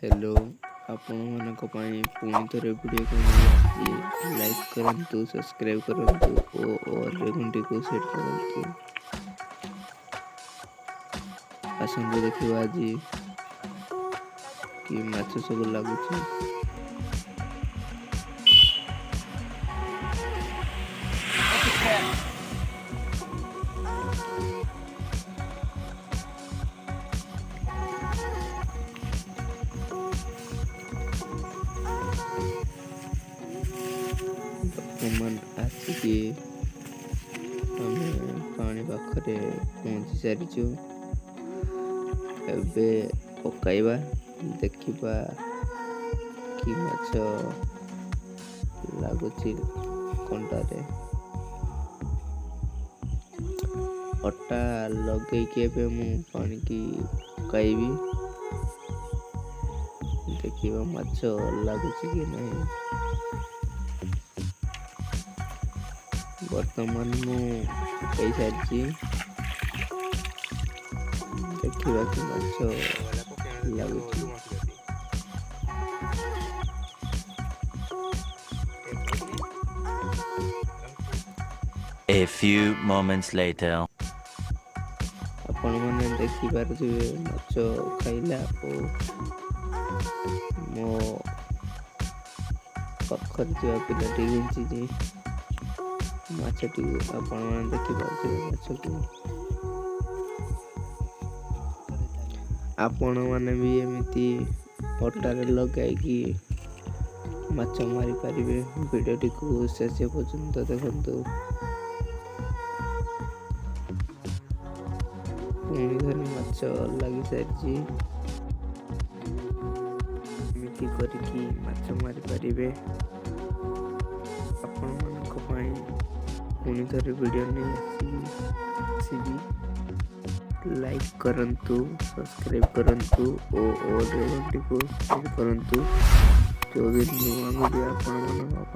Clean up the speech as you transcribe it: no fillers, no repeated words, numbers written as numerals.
Hello आपण मानक पई पुणी थरे वीडियो को लाइक करंतु सब्सक्राइब करंतु और घंटी को सेट करंतु। आसंतु देखिबा आज कि माछ सब लागुची। मन आसिकी आमे पानी पाखरे पहुंची सारिछु। एबे पकाइबा देखिबा कि माछ लागुची कंटारे। अटा लगे के एबे मु पानी की पकाइबी देखिबा माछ लागुची कि नहीं। वर्तमान मु पकाई सारिछि देखिबा कि माछ लागुची। A few moments later. आपण माने देखि पारथिबे माछ खाइला ओ मो पखर जो पिलाटी गिंची जी माछटी आपण माने देखि पारथिबे माछटी। आपण माने भी एमिति अटारे लगाई कि माछ मारी पारिबे। वीडियोटी को शेष पर्यंत देखंतु। पुणी घरे माछ लगी सारिछि एमिति करिकि माछ मारी पारिबे। आपण मानक पई पुणी थरे वीडियो नै आसीबी। लाइक करंतु सब्सक्राइब करंतु और घंटी को शेयर करंतु। जो भी न्यू वीडियो आपण मानक